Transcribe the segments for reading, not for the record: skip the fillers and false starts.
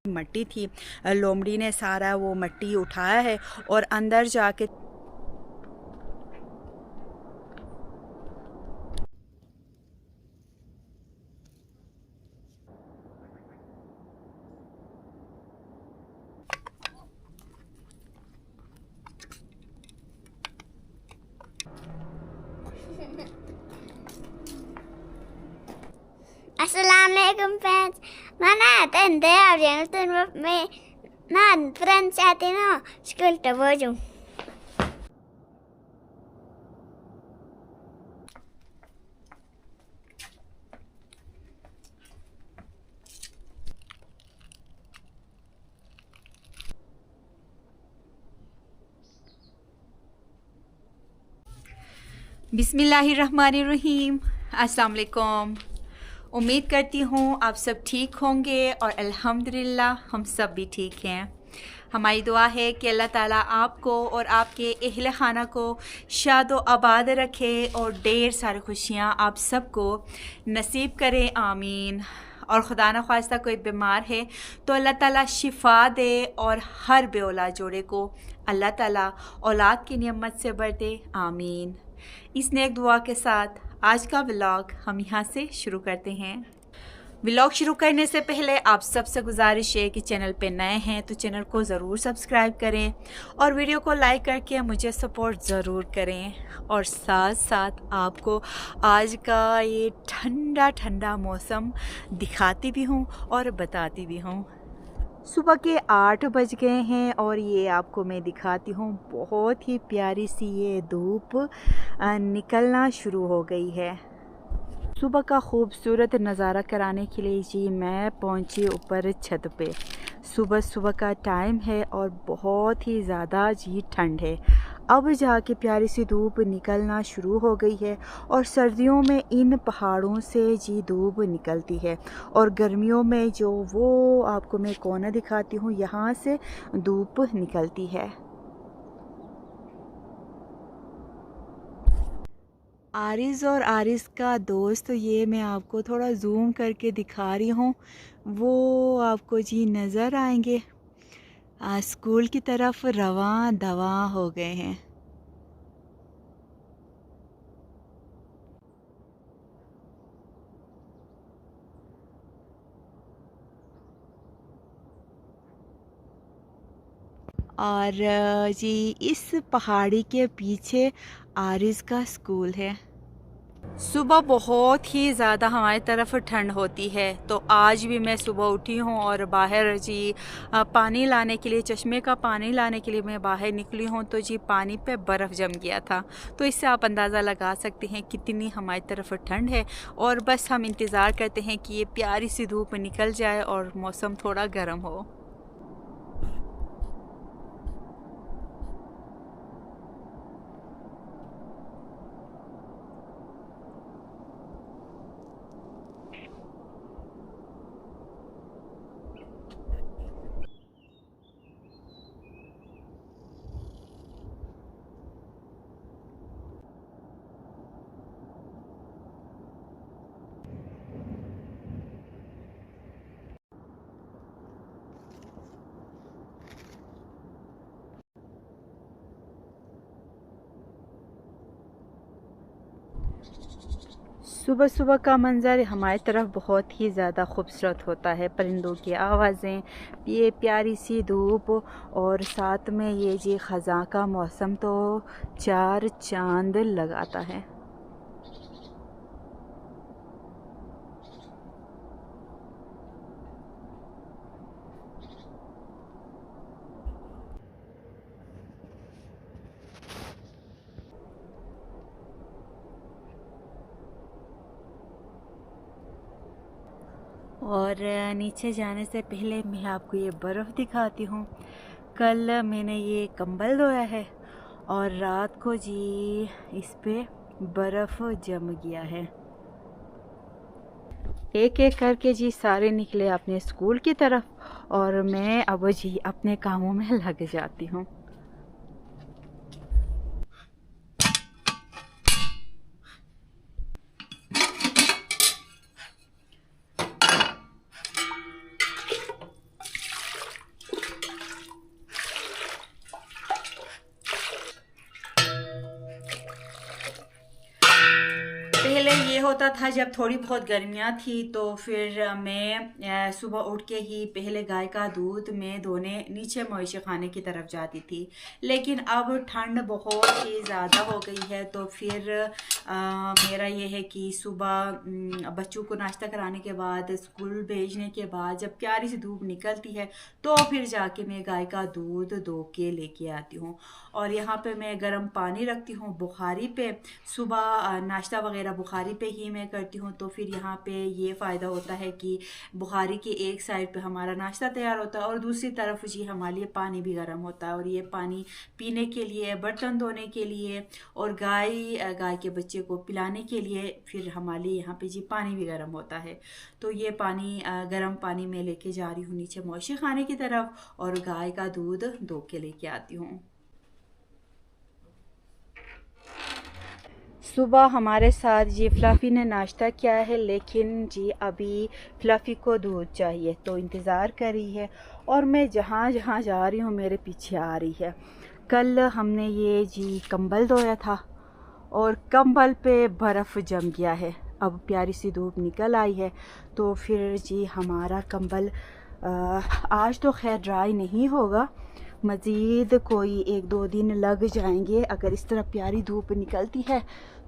मट्टी थी। लोमड़ी ने सारा वो मट्टी उठाया है और अंदर जाके Assalamualaikum friends. Mana tende abriendo turno me na friends आते ना स्कूल तो बोझू. बिस्मिल्लाहिर्रहमानिर्रहीम। अस्सलाम वालेकुम। उम्मीद करती हूँ आप सब ठीक होंगे और अल्हम्दुलिल्लाह हम सब भी ठीक हैं। हमारी दुआ है कि अल्लाह ताला आपको और आपके अहले खाना को शादो आबाद रखे और ढेर सारी खुशियाँ आप सबको नसीब करे, आमीन। और खुदा न ख्वास्ता कोई बीमार है तो अल्लाह ताला शिफा दे और हर बे औलाद जोड़े को अल्लाह ताला औलाद की नियमत से भर दे, आमीन। इस नेक दुआ के साथ आज का व्लॉग हम यहाँ से शुरू करते हैं। व्लॉग शुरू करने से पहले आप सबसे गुजारिश है कि चैनल पे नए हैं तो चैनल को ज़रूर सब्सक्राइब करें और वीडियो को लाइक करके मुझे सपोर्ट ज़रूर करें। और साथ साथ आपको आज का ये ठंडा ठंडा मौसम दिखाती भी हूँ और बताती भी हूँ। सुबह के 8 बज गए हैं और ये आपको मैं दिखाती हूँ बहुत ही प्यारी सी ये धूप निकलना शुरू हो गई है। सुबह का खूबसूरत नज़ारा कराने के लिए जी मैं पहुँची ऊपर छत पे। सुबह सुबह का टाइम है और बहुत ही ज़्यादा जी ठंड है। अब जाके प्यारी सी धूप निकलना शुरू हो गई है और सर्दियों में इन पहाड़ों से जी धूप निकलती है और गर्मियों में जो वो आपको मैं कोना दिखाती हूँ यहाँ से धूप निकलती है। आरिज़ और आरिज़ का दोस्त ये मैं आपको थोड़ा जूम करके दिखा रही हूँ, वो आपको जी नज़र आएंगे। स्कूल की तरफ रवां दवां हो गए हैं। और जी इस पहाड़ी के पीछे आरिज़ का स्कूल है। सुबह बहुत ही ज़्यादा हमारी तरफ ठंड होती है तो आज भी मैं सुबह उठी हूँ और बाहर जी पानी लाने के लिए, चश्मे का पानी लाने के लिए मैं बाहर निकली हूँ तो जी पानी पे बर्फ़ जम गया था। तो इससे आप अंदाज़ा लगा सकते हैं कितनी हमारी तरफ ठंड है। और बस हम इंतज़ार करते हैं कि ये प्यारी सी धूप निकल जाए और मौसम थोड़ा गर्म हो। सुबह सुबह का मंज़र हमारी तरफ बहुत ही ज़्यादा खूबसूरत होता है। परिंदों की आवाज़ें, ये प्यारी सी धूप और साथ में ये जी ख़ज़ां का मौसम तो चार चांद लगाता है। और नीचे जाने से पहले मैं आपको ये बर्फ़ दिखाती हूँ। कल मैंने ये कंबल धोया है और रात को जी इस पे बर्फ़ जम गया है। एक एक करके जी सारे निकले अपने स्कूल की तरफ और मैं अब जी अपने कामों में लग जाती हूँ। पहले ये होता था जब थोड़ी बहुत गर्मियाँ थी तो फिर मैं सुबह उठ के ही पहले गाय का दूध मैं धोने नीचे मवेशी खाने की तरफ जाती थी। लेकिन अब ठंड बहुत ही ज़्यादा हो गई है तो फिर मेरा ये है कि सुबह बच्चों को नाश्ता कराने के बाद स्कूल भेजने के बाद जब प्यारी सी धूप निकलती है तो फिर जाके मैं गाय का दूध धो के लेके आती हूँ। और यहाँ पे मैं गर्म पानी रखती हूँ बुखारी पे। सुबह नाश्ता वगैरह बुखारी पे ही मैं करती हूँ तो फिर यहाँ पे ये फ़ायदा होता है कि बुखारी की एक साइड पे हमारा नाश्ता तैयार होता है और दूसरी तरफ जी हमारे लिए पानी भी गर्म होता है। और ये पानी पीने के लिए, बर्तन धोने के लिए और गाय के बच्चे को पिलाने के लिए फिर हमारे लिए यहाँ पे जी पानी भी गर्म होता है। तो ये पानी गर्म पानी में लेके जा रही हूँ नीचे मवेशी खाने की तरफ और गाय का दूध धो के लेके आती हूँ। सुबह हमारे साथ जी फ्लफ़ी ने नाश्ता किया है लेकिन जी अभी फ्लफ़ी को दूध चाहिए तो इंतज़ार कर रही है और मैं जहाँ जहाँ जा रही हूँ मेरे पीछे आ रही है। कल हमने ये जी कंबल धोया था और कंबल पे बर्फ़ जम गया है। अब प्यारी सी धूप निकल आई है तो फिर जी हमारा कंबल आज तो खैर ड्राई नहीं होगा, मज़ीद कोई 1-2 दिन लग जाएंगे। अगर इस तरह प्यारी धूप निकलती है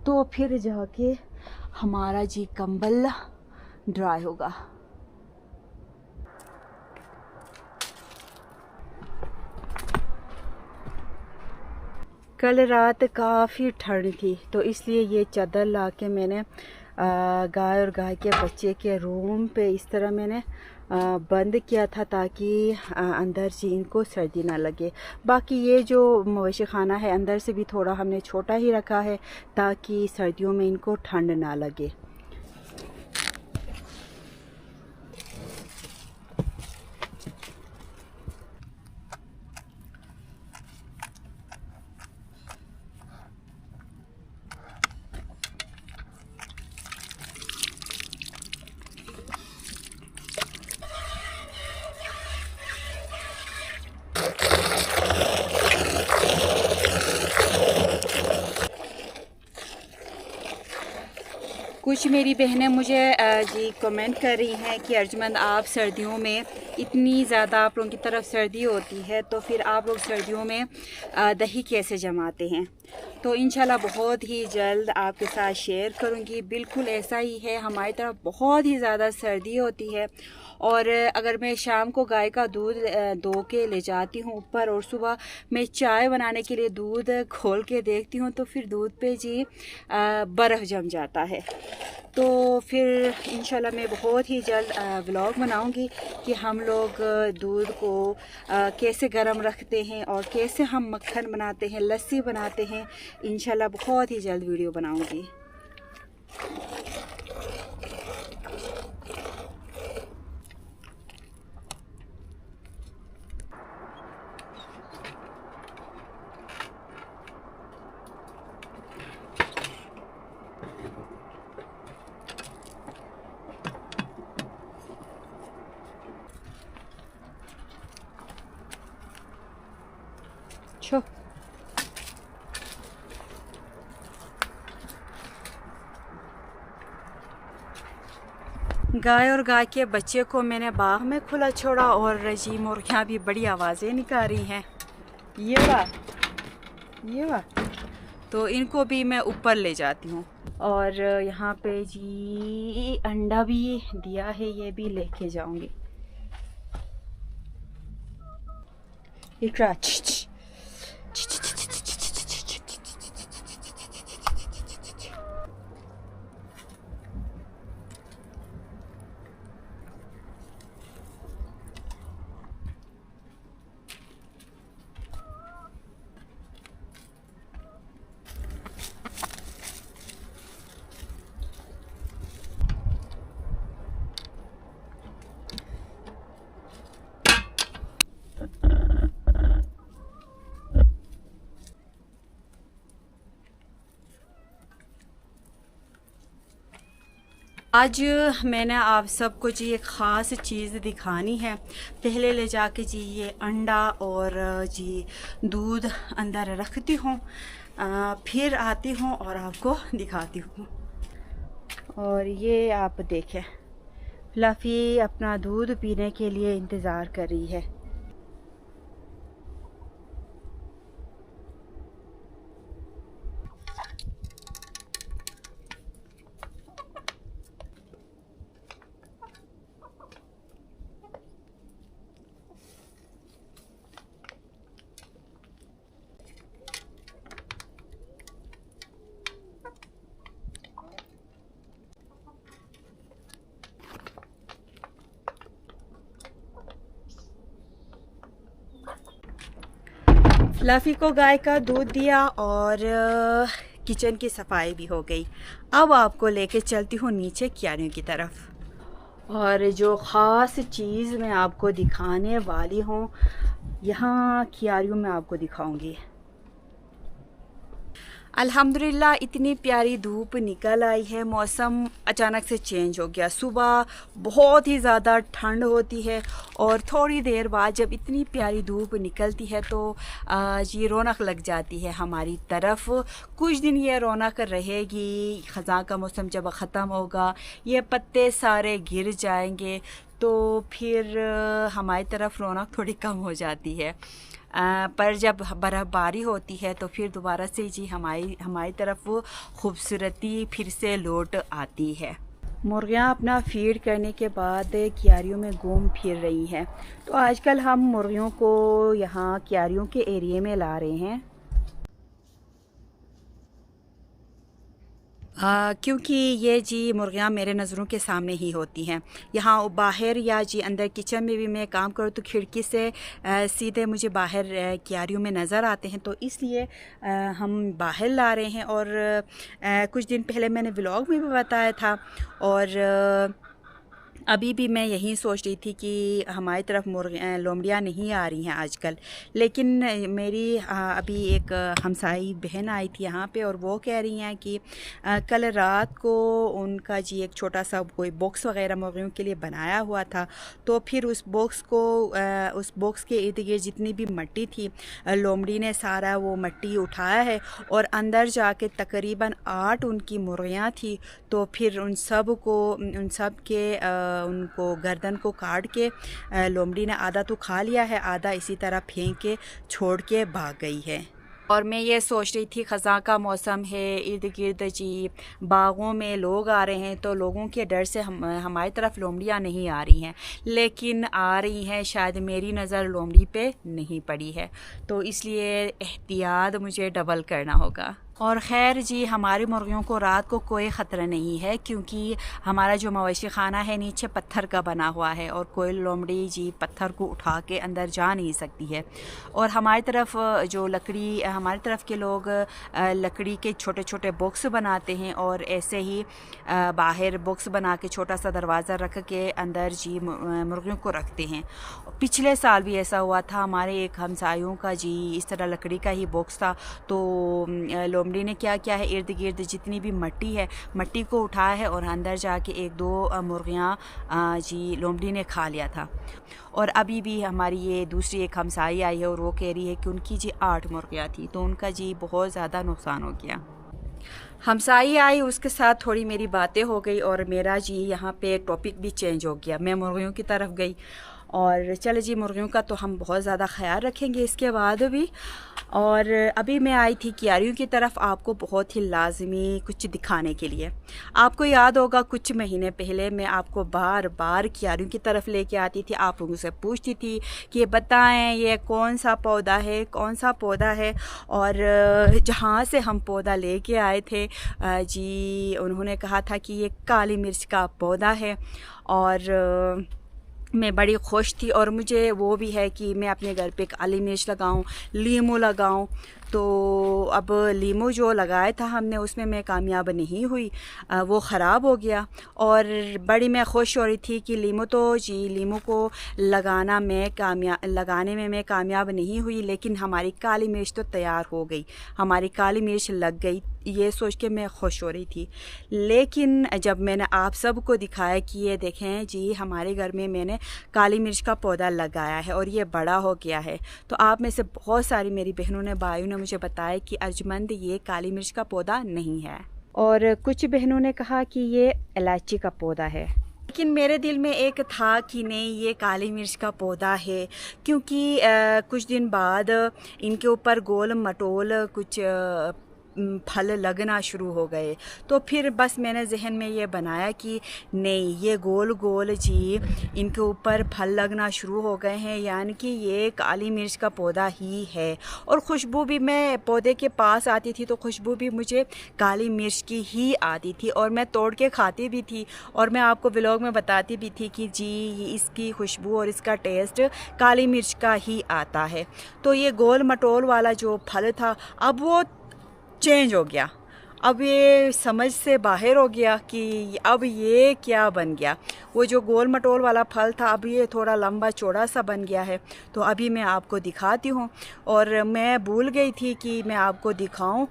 तो फिर जाके हमारा जी कंबल ड्राई होगा। कल रात काफ़ी ठंड थी तो इसलिए ये चादर ला के मैंने गाय और गाय के बच्चे के रूम पे इस तरह मैंने बंद किया था ताकि अंदर से इनको सर्दी ना लगे। बाकी ये जो मवेशी खाना है अंदर से भी थोड़ा हमने छोटा ही रखा है ताकि सर्दियों में इनको ठंड ना लगे। कुछ मेरी बहनें मुझे जी कमेंट कर रही हैं कि अर्जुमंद आप सर्दियों में इतनी ज़्यादा आप लोगों की तरफ सर्दी होती है तो फिर आप लोग सर्दियों में दही कैसे जमाते हैं। तो इंशाल्लाह बहुत ही जल्द आपके साथ शेयर करूंगी। बिल्कुल ऐसा ही है, हमारी तरफ बहुत ही ज़्यादा सर्दी होती है और अगर मैं शाम को गाय का दूध धो के ले जाती हूँ ऊपर और सुबह मैं चाय बनाने के लिए दूध खोल के देखती हूँ तो फिर दूध पे जी बर्फ़ जम जाता है। तो फिर इंशाल्लाह मैं बहुत ही जल्द व्लॉग बनाऊंगी कि हम लोग दूध को कैसे गर्म रखते हैं और कैसे हम मक्खन बनाते हैं, लस्सी बनाते हैं। इंशाल्लाह बहुत ही जल्द वीडियो बनाऊंगी। गाय और गाय के बच्चे को मैंने बाग में खुला छोड़ा और जी मुर्गियाँ भी बड़ी आवाज़ें निकाल रही हैं। ये वाह तो इनको भी मैं ऊपर ले जाती हूँ। और यहाँ पे जी अंडा भी दिया है, ये भी लेके जाऊँगी। इकरा आज मैंने आप सबको जी एक ख़ास चीज़ दिखानी है। पहले ले जाके जी ये अंडा और जी दूध अंदर रखती हूँ, फिर आती हूँ और आपको दिखाती हूँ। और ये आप देखें, फ्लफ़ी अपना दूध पीने के लिए इंतज़ार कर रही है। फ्लफ़ी को गाय का दूध दिया और किचन की सफाई भी हो गई। अब आपको लेके चलती हूँ नीचे क्यारियों की तरफ। और जो ख़ास चीज़ मैं आपको दिखाने वाली हूँ, यहाँ क्यारियों में आपको दिखाऊंगी। अल्हम्दुलिल्लाह इतनी प्यारी धूप निकल आई है, मौसम अचानक से चेंज हो गया। सुबह बहुत ही ज़्यादा ठंड होती है और थोड़ी देर बाद जब इतनी प्यारी धूप निकलती है तो ये रौनक लग जाती है हमारी तरफ। कुछ दिन ये रौनक रहेगी, ख़ज़ां का मौसम जब ख़त्म होगा ये पत्ते सारे गिर जाएंगे तो फिर हमारी तरफ रौनक थोड़ी कम हो जाती है। पर जब बर्फ़बारी होती है तो फिर दोबारा से जी हमारी तरफ खूबसूरती फिर से लौट आती है। मुर्गियाँ अपना फीड करने के बाद क्यारियों में घूम फिर रही हैं। तो आजकल हम मुर्गियों को यहाँ क्यारियों के एरिए में ला रहे हैं क्योंकि ये जी मुर्गियाँ मेरे नज़रों के सामने ही होती हैं। यहाँ बाहर या जी अंदर किचन में भी मैं काम करूँ तो खिड़की से सीधे मुझे बाहर क्यारियों में नज़र आते हैं, तो इसलिए हम बाहर ला रहे हैं। और कुछ दिन पहले मैंने व्लॉग में भी बताया था और अभी भी मैं यही सोच रही थी कि हमारी तरफ लोमड़ियाँ नहीं आ रही हैं आजकल। लेकिन मेरी अभी एक हमसाई बहन आई थी यहाँ पे और वो कह रही हैं कि कल रात को उनका जी एक छोटा सा कोई बॉक्स वगैरह मुर्गियों के लिए बनाया हुआ था, तो फिर उस बॉक्स के इर्द गिर्द जितनी भी मिट्टी थी लोमड़ी ने सारा वो मिट्टी उठाया है और अंदर जाके तकरीबन 8 उनकी मुर्गियाँ थी। तो फिर उन सब के उनको गर्दन को काट के लोमड़ी ने आधा तो खा लिया है, आधा इसी तरह फेंक के छोड़ के भाग गई है। और मैं ये सोच रही थी ख़ज़ां का मौसम है, इर्द गिर्द जी बागों में लोग आ रहे हैं, तो लोगों के डर से हमारी तरफ लोमड़ियाँ नहीं आ रही हैं, लेकिन आ रही हैं। शायद मेरी नज़र लोमड़ी पे नहीं पड़ी है, तो इसलिए एहतियात मुझे डबल करना होगा। और ख़ैर जी हमारी मुर्गियों को रात को कोई ख़तरा नहीं है क्योंकि हमारा जो मवेशी खाना है नीचे पत्थर का बना हुआ है और कोई लोमड़ी जी पत्थर को उठा के अंदर जा नहीं सकती है। और हमारी तरफ जो लकड़ी, हमारी तरफ के लोग लकड़ी के छोटे छोटे बॉक्स बनाते हैं और ऐसे ही बाहर बॉक्स बना के छोटा सा दरवाज़ा रख के अंदर जी मुर्गियों को रखते हैं। पिछले साल भी ऐसा हुआ था, हमारे एक हमसायों का जी इस तरह लकड़ी का ही बॉक्स था, तो लोमड़ी ने क्या किया है, इर्द गिर्द जितनी भी मिट्टी है मिट्टी को उठाया है और अंदर जाके 1-2 मुर्गियाँ जी लोमड़ी ने खा लिया था। और अभी भी हमारी ये दूसरी एक हमसाई आई है और वो कह रही है कि उनकी जी 8 मुर्गियाँ थी, तो उनका जी बहुत ज़्यादा नुकसान हो गया। हमसाई आई, उसके साथ थोड़ी मेरी बातें हो गई और मेरा जी यहाँ पे टॉपिक भी चेंज हो गया। मैं मुर्गियों की तरफ गई और चले जी मुर्गियों का तो हम बहुत ज़्यादा ख्याल रखेंगे इसके बाद भी। और अभी मैं आई थी क्यारियों की तरफ आपको बहुत ही लाजमी कुछ दिखाने के लिए। आपको याद होगा कुछ महीने पहले मैं आपको बार बार क्यारियों की तरफ लेके आती थी, आप लोगों से पूछती थी कि बताएं ये कौन सा पौधा है, कौन सा पौधा है। और जहाँ से हम पौधा लेके आए थे जी उन्होंने कहा था कि ये काली मिर्च का पौधा है। और मैं बड़ी खुश थी और मुझे वो भी है कि मैं अपने घर पे काली मिर्च लगाऊं, लीमू लगाऊं। तो अब लीमू जो लगाया था हमने उसमें मैं कामयाब नहीं हुई, वो ख़राब हो गया। और बड़ी मैं खुश हो रही थी कि लीमू को लगाने में मैं कामयाब नहीं हुई, लेकिन हमारी काली मिर्च तो तैयार हो गई, हमारी काली मिर्च लग गई, ये सोच के मैं खुश हो रही थी। लेकिन जब मैंने आप सबको दिखाया कि ये देखें जी हमारे घर में मैंने काली मिर्च का पौधा लगाया है और ये बड़ा हो गया है, तो आप में से बहुत सारी मेरी बहनों ने, भाइयों ने मुझे बताया कि अर्जुमंद ये काली मिर्च का पौधा नहीं है। और कुछ बहनों ने कहा कि ये इलायची का पौधा है, लेकिन मेरे दिल में एक था कि नहीं, ये काली मिर्च का पौधा है, क्योंकि कुछ दिन बाद इनके ऊपर गोल मटोल कुछ फल लगना शुरू हो गए। तो फिर बस मैंने जहन में ये बनाया कि नहीं, ये गोल गोल जी इनके ऊपर फल लगना शुरू हो गए हैं, यानी कि ये काली मिर्च का पौधा ही है। और खुशबू भी, मैं पौधे के पास आती थी तो खुशबू भी मुझे काली मिर्च की ही आती थी, और मैं तोड़ के खाती भी थी, और मैं आपको व्लॉग में बताती भी थी कि जी इसकी खुशबू और इसका टेस्ट काली मिर्च का ही आता है। तो ये गोल मटोल वाला जो फल था, अब वो चेंज हो गया, अब ये समझ से बाहर हो गया कि अब ये क्या बन गया। वो जो गोल मटोल वाला फल था, अब ये थोड़ा लंबा चौड़ा सा बन गया है। तो अभी मैं आपको दिखाती हूँ, और मैं भूल गई थी कि मैं आपको दिखाऊं।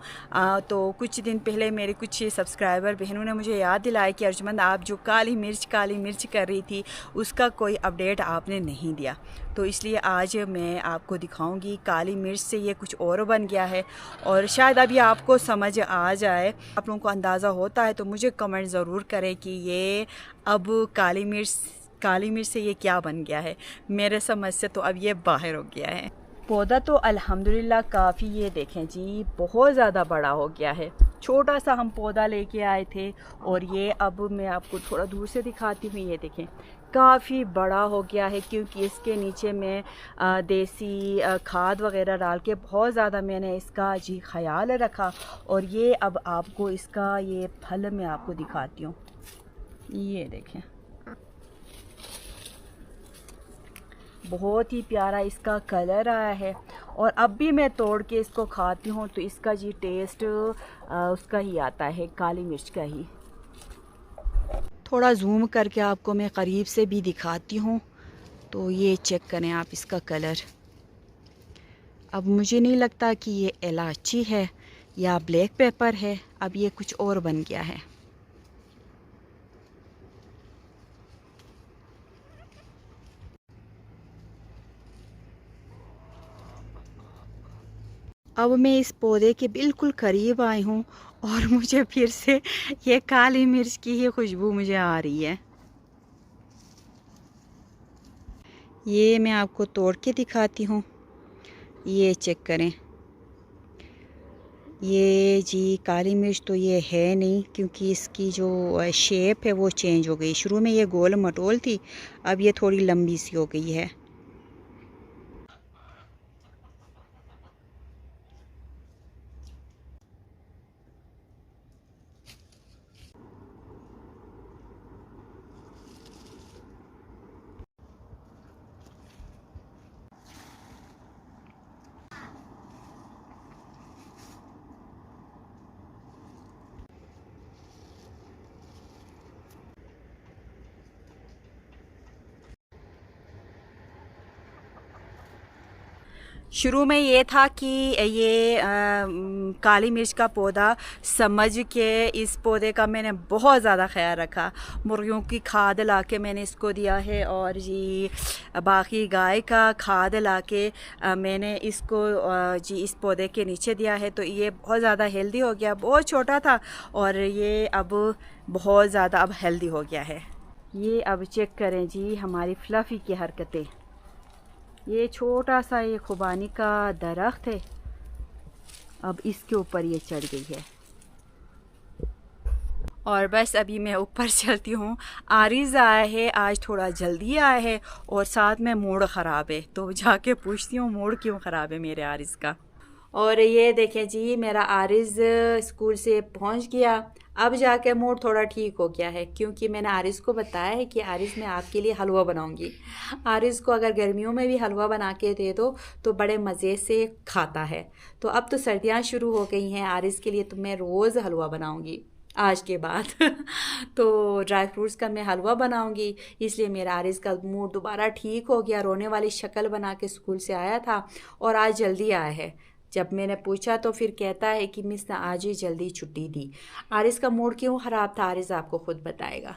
तो कुछ दिन पहले मेरे कुछ सब्सक्राइबर बहनों ने मुझे याद दिलाया कि अर्जुमंद, आप जो काली मिर्च कर रही थी, उसका कोई अपडेट आपने नहीं दिया। तो इसलिए आज मैं आपको दिखाऊंगी काली मिर्च से ये कुछ और बन गया है, और शायद अभी आपको समझ आ जाए। आप लोगों को अंदाज़ा होता है तो मुझे कमेंट ज़रूर करें कि ये अब काली मिर्च से ये क्या बन गया है। मेरे समझ से तो अब ये बाहर हो गया है। पौधा तो अल्हम्दुलिल्लाह काफ़ी, ये देखें जी, बहुत ज़्यादा बड़ा हो गया है। छोटा सा हम पौधा लेके आए थे, और ये अब मैं आपको थोड़ा दूर से दिखाती हूँ। ये देखें, काफ़ी बड़ा हो गया है, क्योंकि इसके नीचे में देसी खाद वगैरह डाल के बहुत ज़्यादा मैंने इसका जी ख्याल रखा। और ये अब आपको इसका ये फल मैं आपको दिखाती हूँ। ये देखें, बहुत ही प्यारा इसका कलर आया है, और अब भी मैं तोड़ के इसको खाती हूँ तो इसका जी टेस्ट उसका ही आता है, काली मिर्च का ही। थोड़ा जूम करके आपको मैं करीब से भी दिखाती हूँ। तो ये चेक करें आप इसका कलर। अब मुझे नहीं लगता कि ये इलायची है या ब्लैक पेपर है, अब ये कुछ और बन गया है। अब मैं इस पौधे के बिल्कुल करीब आई हूँ, और मुझे फिर से ये काली मिर्च की ही खुशबू मुझे आ रही है। ये मैं आपको तोड़ के दिखाती हूँ। ये चेक करें, ये जी काली मिर्च तो ये है नहीं, क्योंकि इसकी जो शेप है वो चेंज हो गई। शुरू में ये गोल मटोल थी, अब ये थोड़ी लंबी सी हो गई है। शुरू में ये था कि ये काली मिर्च का पौधा समझ के इस पौधे का मैंने बहुत ज़्यादा ख्याल रखा। मुर्गियों की खाद लाके मैंने इसको दिया है, और जी बाकी गाय का खाद लाके मैंने इसको जी इस पौधे के नीचे दिया है। तो ये बहुत ज़्यादा हेल्दी हो गया। बहुत छोटा था और ये अब बहुत ज़्यादा अब हेल्दी हो गया है। ये अब चेक करें जी हमारी फ्लफ़ी की हरकतें। ये छोटा सा ये खुबानी का दरख्त है, अब इसके ऊपर ये चढ़ गई है। और बस अभी मैं ऊपर चलती हूँ। आरिज़ आया है, आज थोड़ा जल्दी आया है, और साथ में मूड ख़राब है। तो जाके पूछती हूँ मूड क्यों ख़राब है मेरे आरिज़ का। और ये देखें जी मेरा आरिज़ स्कूल से पहुँच गया। अब जाके मूड थोड़ा ठीक हो गया है, क्योंकि मैंने आरिज़ को बताया है कि आरिज़ मैं आपके लिए हलवा बनाऊंगी। आरिज़ को अगर गर्मियों में भी हलवा बना के दे दो तो बड़े मज़े से खाता है। तो अब तो सर्दियाँ शुरू हो गई हैं, आरिज़ के लिए तो मैं रोज़ हलवा बनाऊंगी आज के बाद तो ड्राई फ्रूट्स का मैं हलवा बनाऊंगी। इसलिए मेरा आरिज़ का मूड दोबारा ठीक हो गया। रोने वाली शक्ल बना के स्कूल से आया था और आज जल्दी आया है। जब मैंने पूछा तो फिर कहता है कि मिस ने आज ही जल्दी छुट्टी दी। आरिज़ का मूड क्यों ख़राब था आरिज़ आपको खुद बताएगा।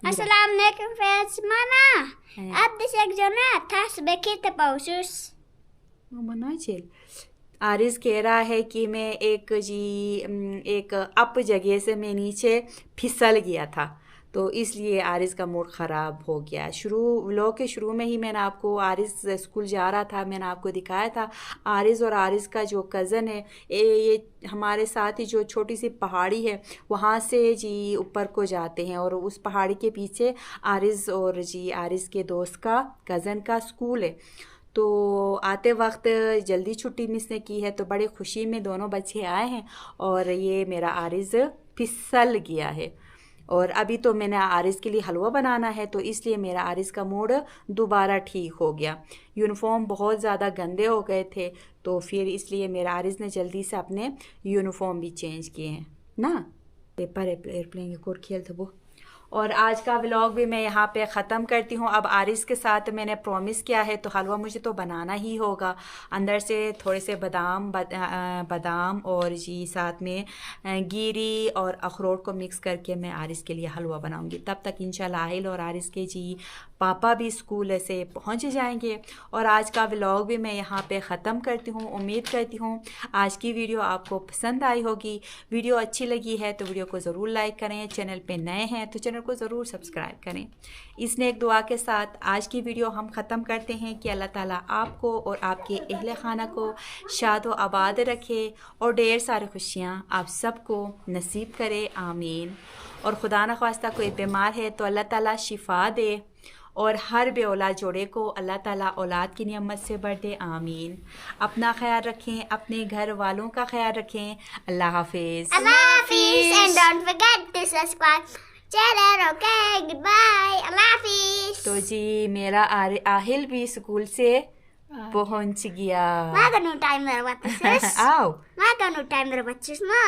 अस्सलाम वालेकुम friends, mana? Abdi segjona tas bekite pausus. Mama Nigel, Aaris कह रहा है कि मैं एक अप जगह से मैं नीचे फिसल गया था, तो इसलिए आरिस का मूड ख़राब हो गया। व्लॉग के शुरू में ही मैंने आपको आरिस स्कूल जा रहा था, मैंने आपको दिखाया था। आरिस और आरिस का जो कज़न है ये हमारे साथ ही जो छोटी सी पहाड़ी है वहाँ से जी ऊपर को जाते हैं, और उस पहाड़ी के पीछे आरिस और जी आरिस के दोस्त का कज़न का स्कूल है। तो आते वक्त जल्दी छुट्टी मिस ने की है, तो बड़े खुशी में दोनों बच्चे आए हैं और ये मेरा आरिस फिसल गया है। और अभी तो मैंने आरिस के लिए हलवा बनाना है, तो इसलिए मेरा आरिस का मूड दोबारा ठीक हो गया। यूनिफॉर्म बहुत ज़्यादा गंदे हो गए थे, तो फिर इसलिए मेरा आरिस ने जल्दी से अपने यूनिफॉर्म भी चेंज किए हैं ना। पेपर एयरप्लेन को खेल था वो। और आज का व्लॉग भी मैं यहाँ पे ख़त्म करती हूँ। अब आरिस के साथ मैंने प्रॉमिस किया है, तो हलवा मुझे तो बनाना ही होगा। अंदर से थोड़े से बादाम और जी साथ में गिरी और अखरोट को मिक्स करके मैं आरिस के लिए हलवा बनाऊँगी। तब तक इंशाल्लाह आहिल और आरिस के जी पापा भी स्कूल से पहुँच जाएंगे। और आज का व्लॉग भी मैं यहाँ पे ख़त्म करती हूँ। उम्मीद करती हूँ आज की वीडियो आपको पसंद आई होगी। वीडियो अच्छी लगी है तो वीडियो को ज़रूर लाइक करें। चैनल पे नए हैं तो चैनल को ज़रूर सब्सक्राइब करें। इस नेक दुआ के साथ आज की वीडियो हम ख़त्म करते हैं कि अल्लाह ताला आपको और आपके अहले खाना को शाद व आबाद रखे और ढेर सारी खुशियाँ आप सबको नसीब करे, आमीन। और खुदा न ख्वास्ता कोई बीमार है तो अल्लाह ताला शिफा दे, और हर बे औलाद जोड़े को अल्लाह ताला औलाद की नियमत से बढ़ दे, आमीन। अपना ख्याल रखें, अपने घर वालों का ख्याल रखें। अल्लाह हाफिज़। Allah Hafiz, and don't forget to subscribe channel. Okay, goodbye. Allah Hafiz. तो जी मेरा आहिल भी स्कूल से पहुंच गया। Makan no time मेरे बच्चे। आओ Makan no time मेरे बच्चे ना।